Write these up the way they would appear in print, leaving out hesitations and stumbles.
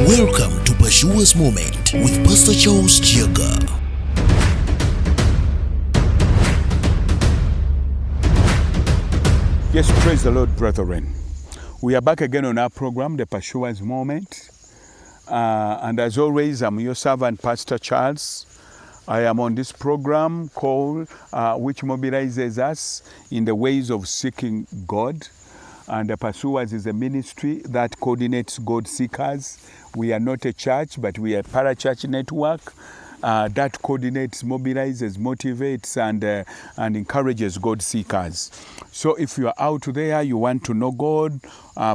Welcome to Pashua's Moment with Pastor Charles Kiyaga. Yes, praise the Lord, brethren. We are back again on our program, the Pashua's Moment. And as always, I'm your servant, Pastor Charles. I am on this program called, which mobilizes us in the ways of seeking God. And the Pursuers is a ministry that coordinates God seekers. We are not a church, but we are a parachurch network that coordinates, mobilizes, motivates, and encourages God seekers. So if you are out there, you want to know God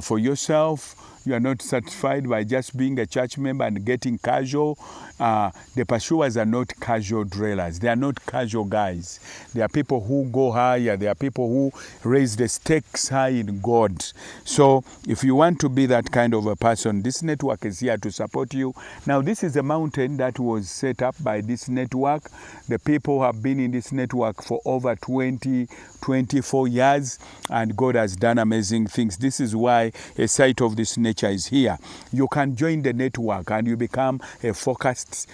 for yourself, you are not satisfied by just being a church member and getting casual. The pursuers are not casual drillers. They are not casual guys. They are people who go higher. They are people who raise the stakes high in God. So if you want to be that kind of a person, this network is here to support you. Now, this is a mountain that was set up by this network. The people have been in this network for over 24 years, and God has done amazing things. This is why a site of this nature is here. You can join the network and you become a focused,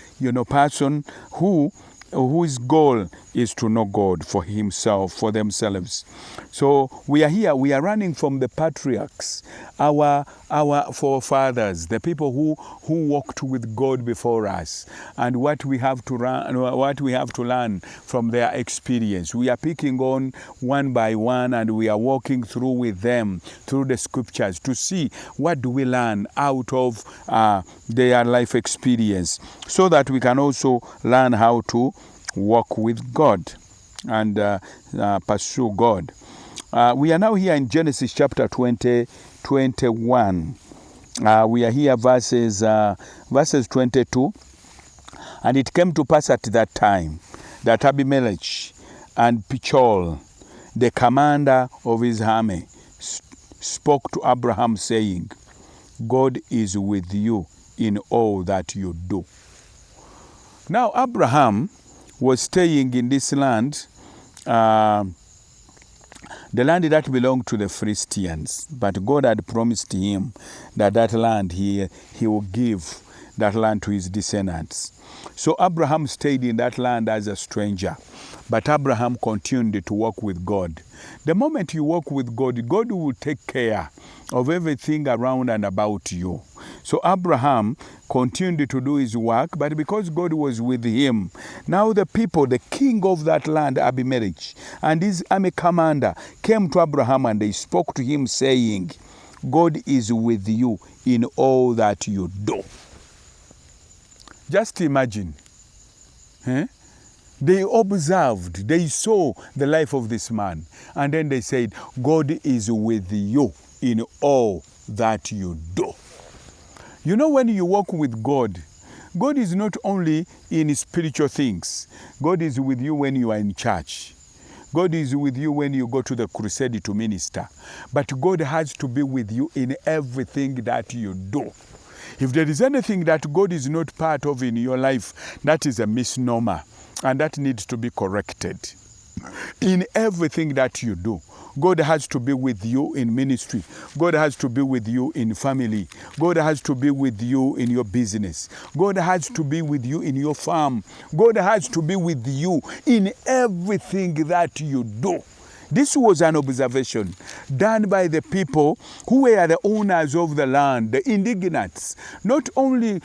person whose goal is to know God for himself, for themselves. So we are here, we are running from the patriarchs, our forefathers, the people who walked with God before us, and what we have to learn from their experience. We are picking on one by one, and we are walking through with them through the scriptures to see what do we learn out of their life experience, so that we can also learn how to walk with God and pursue God. We are now here in Genesis chapter 21. We are here verses 22. And it came to pass at that time that Abimelech and Pichol, the commander of his army, spoke to Abraham, saying, God is with you in all that you do. Now Abraham was staying in this land, the land that belonged to the Philistines. But God had promised him that land, he will give that land to his descendants. So Abraham stayed in that land as a stranger. But Abraham continued to walk with God. The moment you walk with God, God will take care of everything around and about you. So Abraham continued to do his work, but because God was with him, now the people, the king of that land, Abimelech, and his army commander came to Abraham and they spoke to him, saying, God is with you in all that you do. Just imagine. They observed, they saw the life of this man, and then they said, God is with you in all that you do. You know, when you walk with God, God is not only in spiritual things. God is with you when you are in church. God is with you when you go to the crusade to minister. But God has to be with you in everything that you do. If there is anything that God is not part of in your life, that is a misnomer, and that needs to be corrected. In everything that you do, God has to be with you in ministry. God has to be with you in family. God has to be with you in your business. God has to be with you in your farm. God has to be with you in everything that you do. This was an observation done by the people who were the owners of the land, the indigents, not only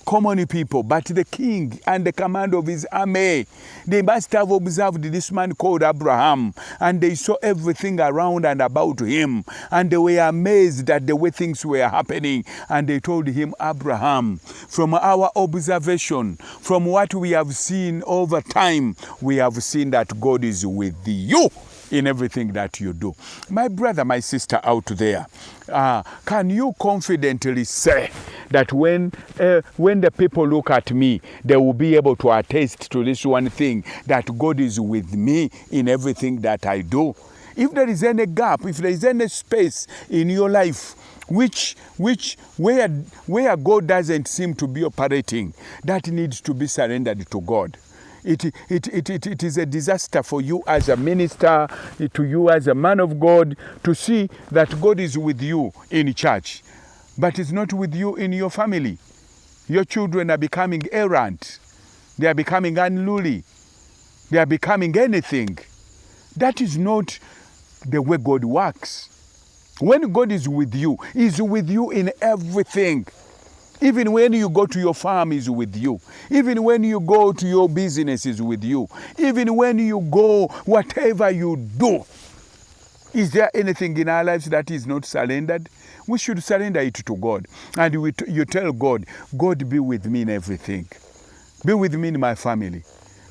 common people, but the king and the commander of his army. They must have observed this man called Abraham, and they saw everything around and about him, and they were amazed at the way things were happening. And they told him, Abraham, from our observation, from what we have seen over time, we have seen that God is with you in everything that you do. My brother, my sister out there, can you confidently say that when the people look at me, they will be able to attest to this one thing, that God is with me in everything that I do? If there is any gap, if there is any space in your life where God doesn't seem to be operating, that needs to be surrendered to God. It is a disaster for you as a minister, to you as a man of God, to see that God is with you in church. but it's not with you in your family. Your children are becoming errant. They are becoming unruly. They are becoming anything. That is not the way God works. When God is with you, He's with you in everything. Even when you go to your farm, He's with you. Even when you go to your business, He's with you. Even when you go, whatever you do. Is there anything in our lives that is not surrendered? We should surrender it to God. And you tell God, God, be with me in everything. Be with me in my family.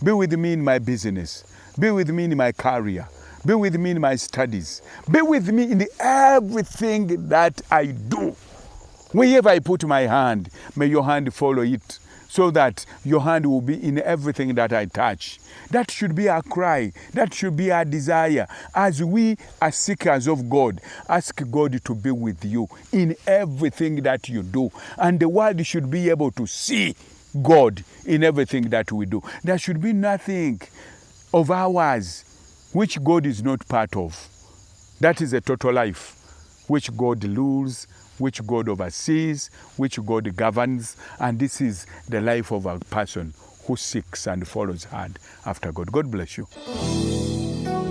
Be with me in my business. Be with me in my career. Be with me in my studies. Be with me in everything that I do. Wherever I put my hand, may your hand follow it, so that your hand will be in everything that I touch. That should be our cry. That should be our desire. As we are seekers of God, ask God to be with you in everything that you do. And the world should be able to see God in everything that we do. There should be nothing of ours which God is not part of. That is a total life, which God rules, which God oversees, which God governs, and this is the life of a person who seeks and follows hard after God. God bless you.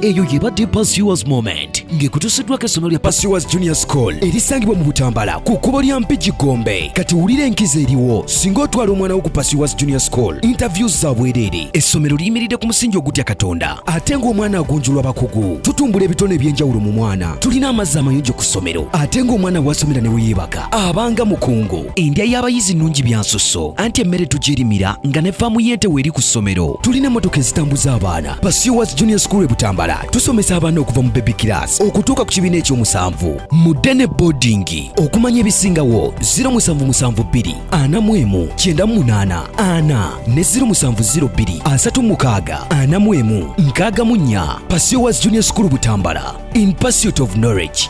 Eyo yebadde Pursuers Moment ng'ekutusiddwako essomero lya Pursuers Junior School erisangibwa mu Butambala ku kkubo lya Mpigi Gombe. Kati wulira enkizo eriwo singa otwala omwana wo ku Pursuers Junior School. Interviews za bwereere. Essomero liyimiridde ku musingi ogutya Katonda ate ng'omwana agonjulwa bakugu. Tutumbula ebitone eby'enjawulo mu mwana. Tulina amazzi amayonjo ku ssomero ate ng'omwana w'asomera ne weyeebaka abanga mukungu. Endya y'abayizi nnungi byansusso anti emmere tugirimira nga ne faamu y'ente weeri ku ssomero. Tulina emmotoka ezitambuza abaana. Pursuers Junior School e Butambala tusomesa abaana okuva mu baby class okutuuka ku kibiina ekyomusanvu. Mudde boarding okumanya ebisingawo 0772 41 98 4 ne 0702 36 41 64. Pursuers Junior School Butambala, in pursuit of knowledge.